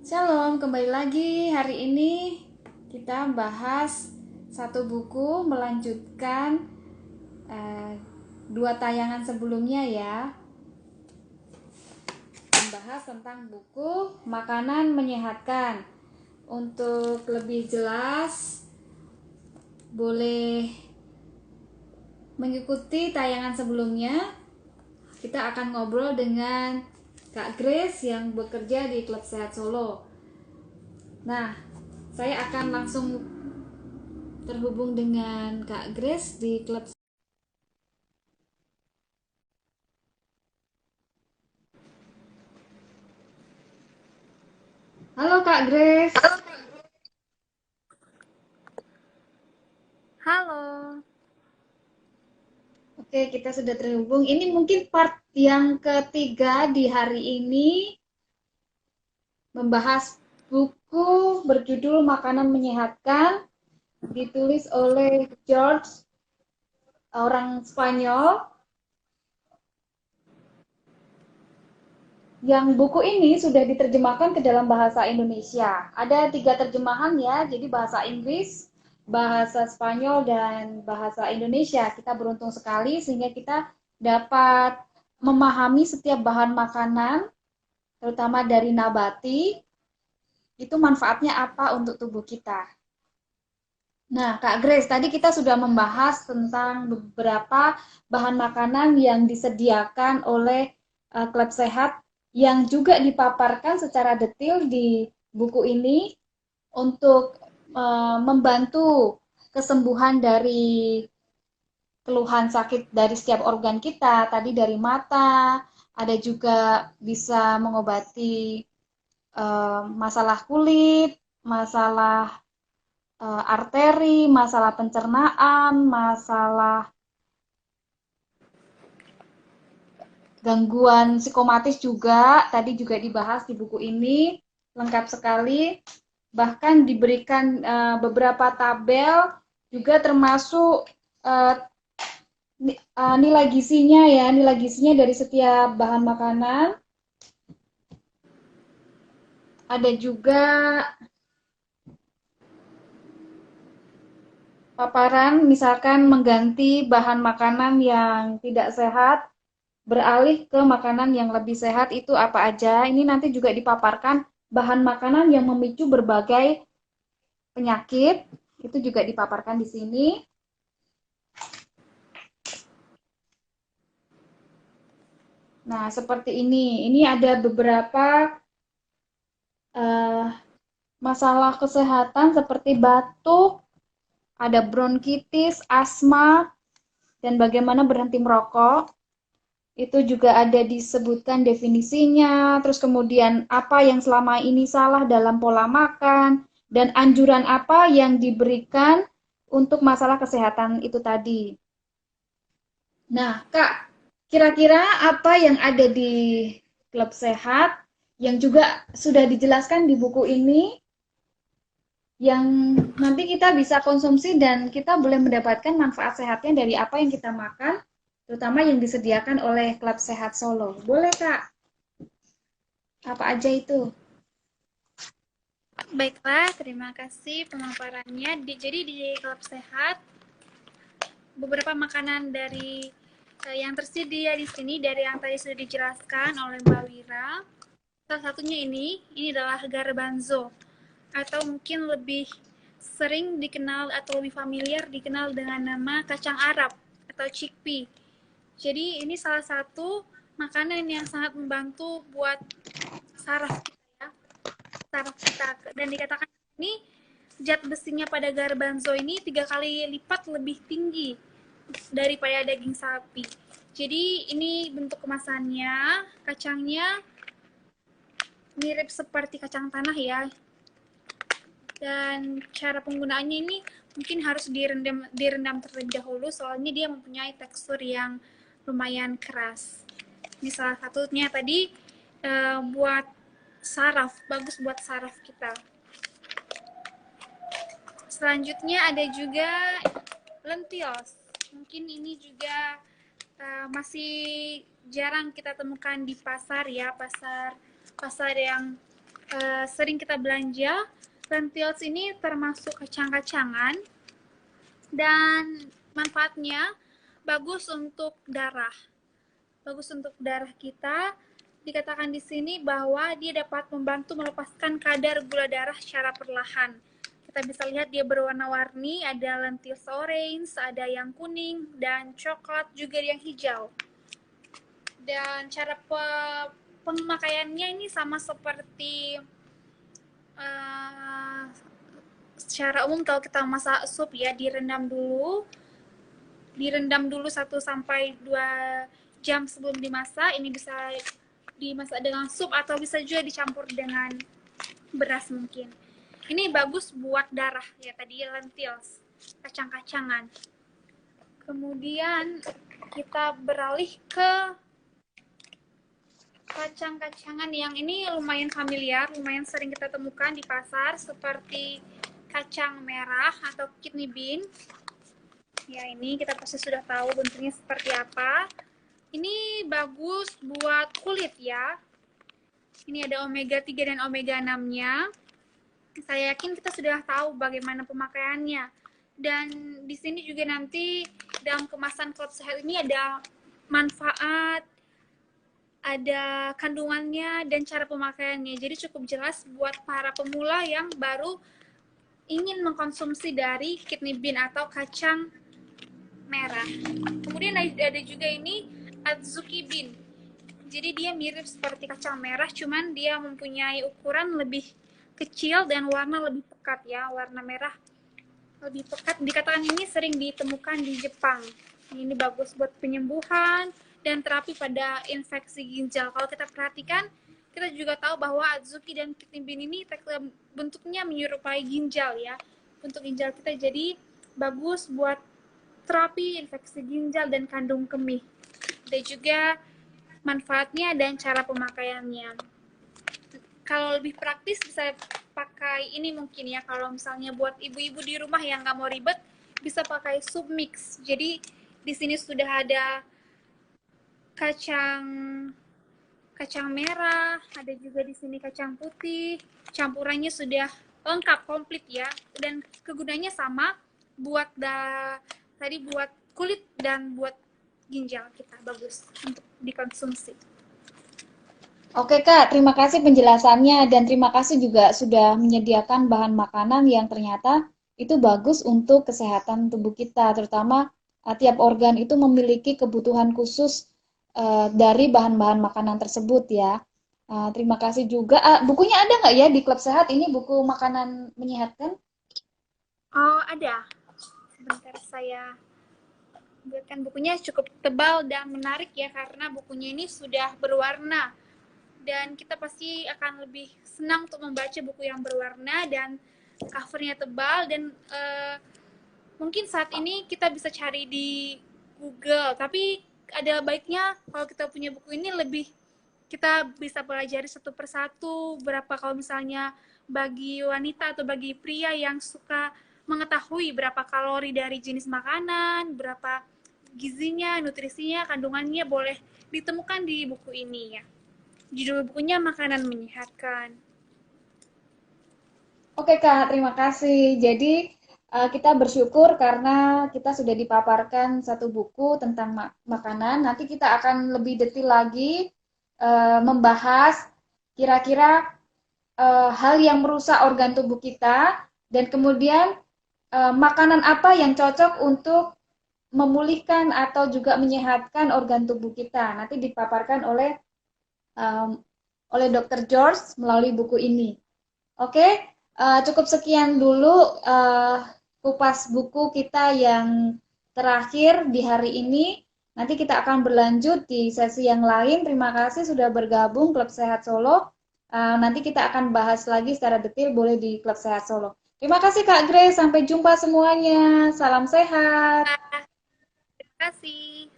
Shalom, kembali lagi. Hari ini kita bahas satu buku melanjutkan eh, dua tayangan sebelumnya ya. Membahas tentang buku Makanan Menyehatkan. Untuk lebih jelas, boleh mengikuti tayangan sebelumnya. Kita akan ngobrol dengan Kak Grace yang bekerja di Klub Sehat Solo. Nah, saya akan langsung terhubung dengan Kak Grace di klub. Halo Kak Grace. Halo. Oke, kita sudah terhubung. Ini mungkin part yang ketiga di hari ini membahas buku berjudul Makanan Menyehatkan, ditulis oleh George, orang Spanyol. Yang buku ini sudah diterjemahkan ke dalam bahasa Indonesia. Ada 3 terjemahan ya, jadi bahasa Inggris, bahasa Spanyol, dan bahasa Indonesia. Kita beruntung sekali sehingga kita dapat memahami setiap bahan makanan, terutama dari nabati, itu manfaatnya apa untuk tubuh kita. Nah, Kak Grace, tadi kita sudah membahas tentang beberapa bahan makanan yang disediakan oleh Klub Sehat yang juga dipaparkan secara detail di buku ini untuk membantu kesembuhan dari keluhan sakit dari setiap organ kita. Tadi dari mata, ada juga bisa mengobati masalah kulit, masalah arteri, masalah pencernaan, masalah gangguan psikomatis juga, tadi juga dibahas di buku ini, lengkap sekali. Bahkan diberikan beberapa tabel, juga termasuk nilai gizinya ya, nilai gizinya dari setiap bahan makanan. Ada juga paparan, misalkan mengganti bahan makanan yang tidak sehat beralih ke makanan yang lebih sehat itu apa aja. Ini nanti juga dipaparkan bahan makanan yang memicu berbagai penyakit, itu juga dipaparkan di sini. Nah, seperti ini. Ini ada beberapa uh, masalah kesehatan seperti batuk, ada bronkitis, asma, dan bagaimana berhenti merokok. Itu juga ada disebutkan definisinya, terus kemudian apa yang selama ini salah dalam pola makan, dan anjuran apa yang diberikan untuk masalah kesehatan itu tadi. Nah, Kak, kira-kira apa yang ada di klub sehat yang juga sudah dijelaskan di buku ini yang nanti kita bisa konsumsi dan kita boleh mendapatkan manfaat sehatnya dari apa yang kita makan, terutama yang disediakan oleh Klub Sehat Solo. Boleh, Kak? Apa aja itu? Baiklah, terima kasih pemaparannya. Jadi di Klub Sehat, beberapa makanan dari yang tersedia di sini dari yang tadi sudah dijelaskan oleh Mbak Wira. Salah satunya ini adalah garbanzo atau mungkin lebih sering dikenal atau lebih familiar dikenal dengan nama kacang Arab atau chickpea. Jadi ini salah satu makanan yang sangat membantu buat saraf kita ya, saraf kita. Dan dikatakan ini zat besinya pada garbanzo ini 3 kali lipat lebih tinggi daripada daging sapi. Jadi ini bentuk kemasannya, kacangnya mirip seperti kacang tanah ya. Dan cara penggunaannya ini mungkin harus direndam terlebih dahulu soalnya dia mempunyai tekstur yang lumayan keras. Ini salah satunya tadi buat saraf, bagus buat saraf kita. Selanjutnya ada juga lentios. Mungkin ini juga masih jarang kita temukan di pasar ya, pasar yang sering kita belanja. Lentils ini termasuk kacang-kacangan dan manfaatnya bagus untuk darah. Bagus untuk darah kita. Dikatakan di sini bahwa dia dapat membantu melepaskan kadar gula darah secara perlahan. Kita bisa lihat dia berwarna-warni, ada lentils orange, ada yang kuning, dan coklat juga yang hijau. Dan cara pemakaiannya ini sama seperti secara umum kalau kita masak sup ya, direndam dulu 1 sampai 2 jam sebelum dimasak. Ini bisa dimasak dengan sup atau bisa juga dicampur dengan beras mungkin. Ini bagus buat darah ya, tadi lentils, kacang-kacangan. Kemudian kita beralih ke kacang-kacangan yang ini lumayan familiar, lumayan sering kita temukan di pasar, seperti kacang merah atau kidney bean. Ya, ini kita pasti sudah tahu bentuknya seperti apa. Ini bagus buat kulit ya. Ini ada omega 3 dan omega 6-nya. Saya yakin kita sudah tahu bagaimana pemakaiannya. Dan di sini juga nanti dalam kemasan Klub Sehat ini ada manfaat, ada kandungannya, dan cara pemakaiannya. Jadi cukup jelas buat para pemula yang baru ingin mengkonsumsi dari kidney bean atau kacang merah. Kemudian ada juga ini Adzuki bean. Jadi dia mirip seperti kacang merah, cuman dia mempunyai ukuran lebih kecil dan warna lebih pekat ya, warna merah lebih pekat. Dikatakan ini sering ditemukan di Jepang. Ini bagus buat penyembuhan dan terapi pada infeksi ginjal. Kalau kita perhatikan, kita juga tahu bahwa Adzuki dan kidney bean ini bentuknya menyerupai ginjal ya. Bentuk ginjal kita, jadi bagus buat terapi infeksi ginjal dan kandung kemih. Ada juga manfaatnya dan cara pemakaiannya. Kalau lebih praktis bisa pakai ini mungkin ya, kalau misalnya buat ibu-ibu di rumah yang nggak mau ribet, bisa pakai sub mix. Jadi di sini sudah ada kacang merah, ada juga di sini kacang putih. Campurannya sudah lengkap, komplit ya. Dan kegunaannya sama buat tadi buat kulit dan buat ginjal kita, bagus untuk dikonsumsi. Oke Kak, terima kasih penjelasannya dan terima kasih juga sudah menyediakan bahan makanan yang ternyata itu bagus untuk kesehatan tubuh kita, terutama tiap organ itu memiliki kebutuhan khusus dari bahan-bahan makanan tersebut ya. Terima kasih juga. Bukunya ada nggak ya di Klub Sehat ini, buku makanan menyehatkan? Oh, ada. Sebentar saya buatkan. Bukunya cukup tebal dan menarik ya, karena bukunya ini sudah berwarna. Dan kita pasti akan lebih senang untuk membaca buku yang berwarna dan covernya tebal. Dan mungkin saat ini kita bisa cari di Google, tapi ada baiknya kalau kita punya buku ini lebih kita bisa pelajari satu persatu, berapa kalau misalnya bagi wanita atau bagi pria yang suka mengetahui berapa kalori dari jenis makanan, berapa gizinya, nutrisinya, kandungannya, boleh ditemukan di buku ini ya. Judul bukunya Makanan Menyehatkan. Oke Kak, terima kasih. Jadi kita bersyukur karena kita sudah dipaparkan satu buku tentang makanan. Nanti kita akan lebih detail lagi membahas kira-kira hal yang merusak organ tubuh kita dan kemudian makanan apa yang cocok untuk memulihkan atau juga menyehatkan organ tubuh kita. Nanti dipaparkan oleh Dr. George melalui buku ini. Oke, cukup sekian dulu kupas buku kita yang terakhir di hari ini. Nanti kita akan berlanjut di sesi yang lain. Terima kasih sudah bergabung Klub Sehat Solo. Nanti kita akan bahas lagi secara detail, boleh di Klub Sehat Solo. Terima kasih Kak Grace, sampai jumpa semuanya. Salam sehat. Terima kasih.